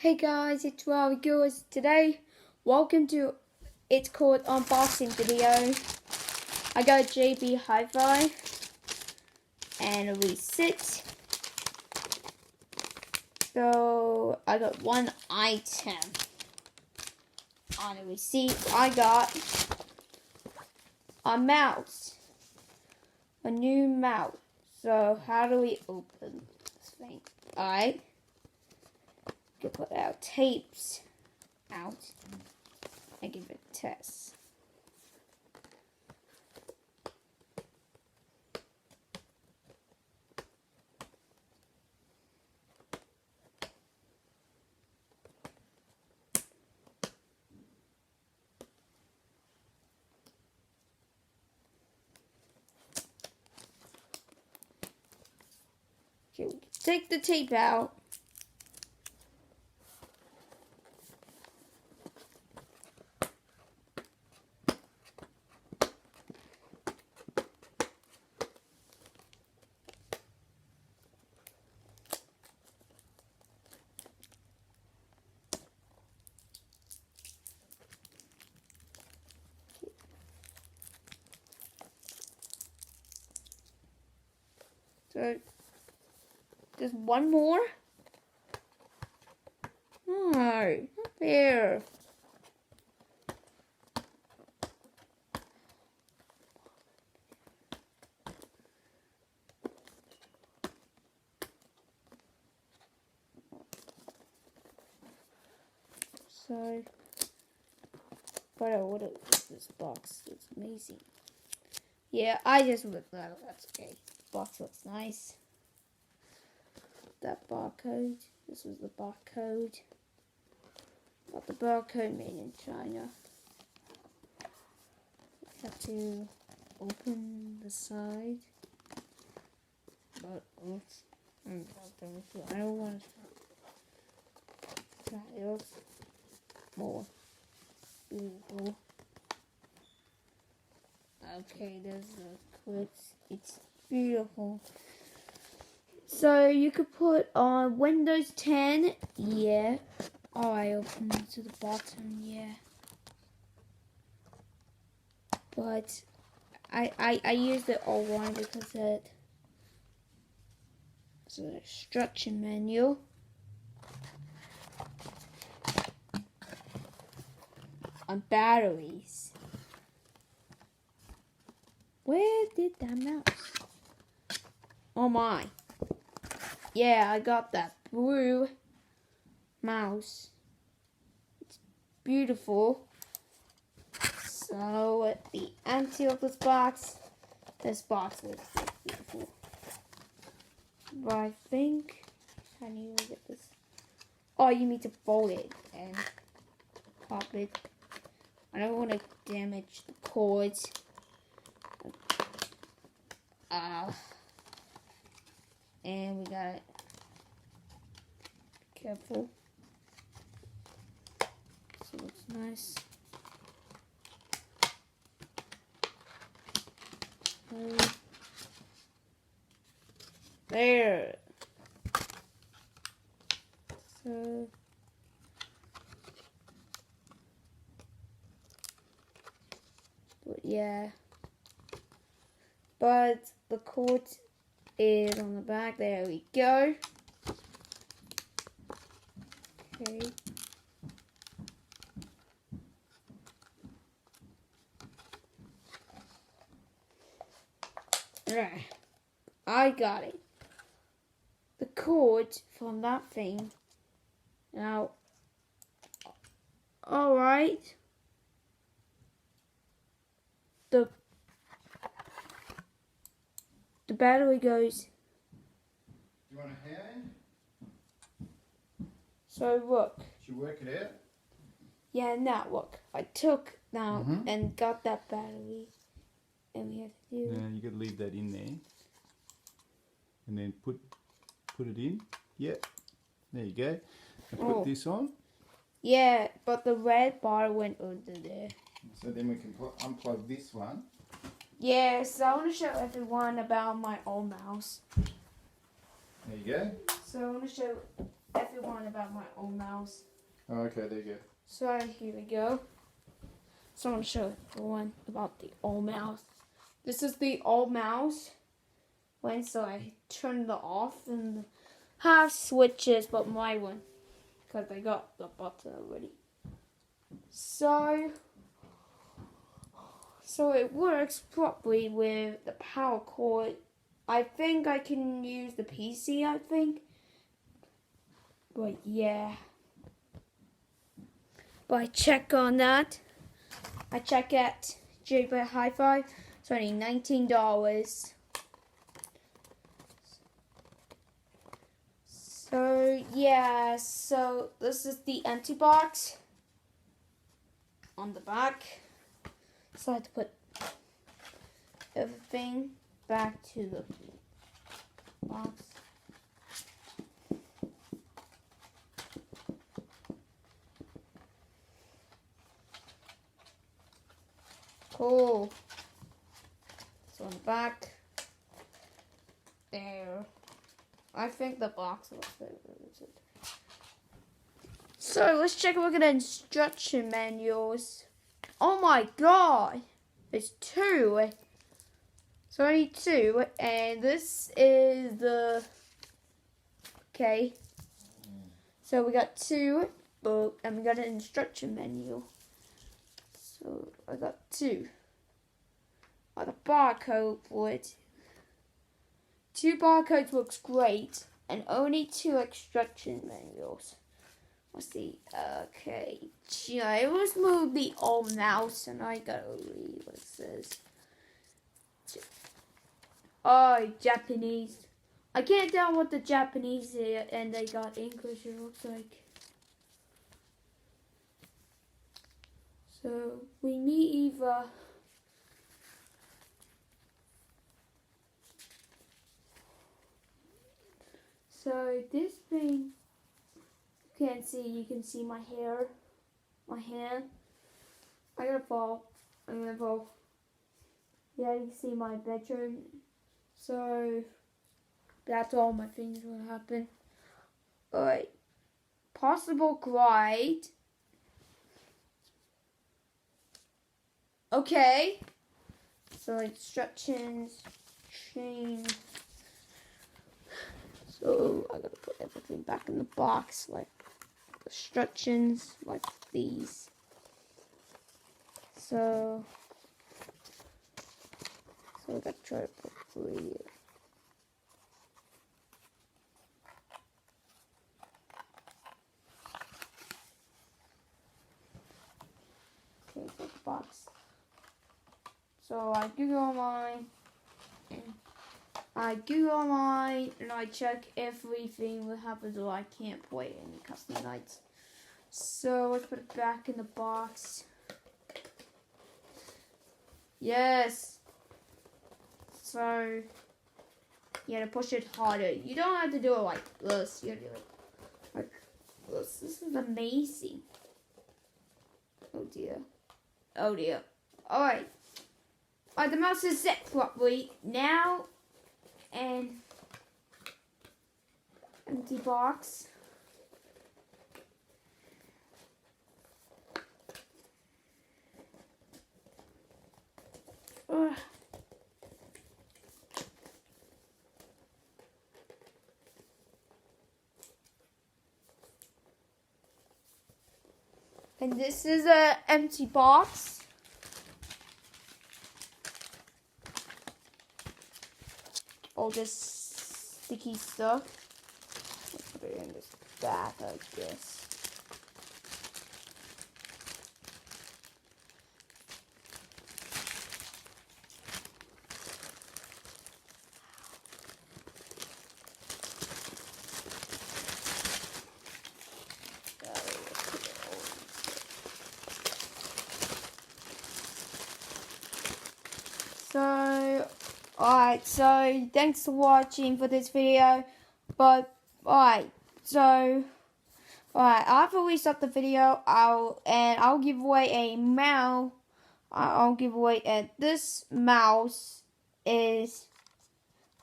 Hey guys, it's Ravi Gillis. Today, welcome to it's called unboxing video. I got JB Hi-Fi and a receipt. So I got one item on the receipt. I got a mouse, a new mouse. So how do we open this thing? Alright. To put our tapes out and give it a test. Okay, we can take the tape out. So, there's one more. No, not there. So, but I ordered this box. It's amazing. Yeah, I just looked at it. That's okay. Box looks nice. That barcode. This was the barcode. Got the barcode made in China. Have to open the side. But I don't want to try it more beautiful. Okay, there's the clips. It's beautiful. So you could put on Windows 10. Yeah. Oh, I opened it to the bottom. Yeah. But I used the old one because it's an instruction manual. On batteries. Where did that mouse? Oh my. Yeah, I got that blue mouse. It's beautiful. So at the empty of this box looks beautiful. But I think I need to get this. Oh, you need to fold it and pop it. I don't want to damage the cords. And we got it. Careful. So it looks nice. There. So but yeah. But the cord is on the back. There we go. Okay. Alright. I got it. The cord from that thing. Now, alright. The battery goes. Do you want a hand? So look. Should you work it out? Yeah, now look. I took now and got that battery. And we have to do. Yeah, you got to leave that in there. And then put it in. Yep. There you go. And put this on. Yeah, but the red bar went under there. So then we can unplug this one. Yeah, so I want to show everyone about my old mouse. There you go. So I want to show everyone about my old mouse. Oh, okay, there you go. So here we go. So I'm gonna show everyone about the old mouse. This is the old mouse. So I turned it off and have switches, but my one, because I got the button already. So it works properly with the power cord. I think I can use the PC, I think. But yeah. But I check on that. I check at Jailbreak Hi-Fi. It's only $19. So yeah, so this is the empty box on the back. So I had to put everything back to the box. Cool. So on the back, there. I think the box looks better. So let's check a look at the instruction manuals. Oh my god! It's 2. It's only 2, and this is the... Okay. So we got 2 book, and we got an instruction manual. So I got 2. Oh, the barcode for it. 2 barcodes looks great, and only 2 instruction manuals. Let's see. Okay. I was moved the old mouse, and I gotta read what it says. Oh, Japanese. I can't tell what the Japanese is, and they got English, it looks like. So, we need either... So, this thing... You can't see, you can see my hair, my hand. I'm gonna fall. Yeah, you can see my bedroom. So that's all my things will happen. Alright. Possible glide. Okay. So instructions, chain. So I gotta put everything back in the box, like instructions, like these. So I gotta try to put 3. Okay, so the box. So I Google online, and I check everything that happens, or I can't play any custom nights. So let's put it back in the box. Yes. So you have to push it harder. You don't have to do it like this. You have to do it like this. This is amazing. Oh dear. Oh dear. Alright. Alright, the mouse is set properly. Now, and empty box. Ugh. And this is an empty box. All this sticky stuff. Let's put it in this bag, I guess. So, alright, so thanks for watching for this video. But, alright, so, alright, after we stop the video, I'll give away a mouse. I'll give away this mouse is,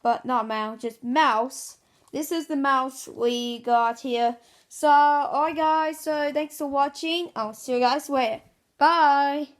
but not mouse, just mouse this is the mouse we got here. So, alright guys, so thanks for watching. I'll see you guys later. Bye!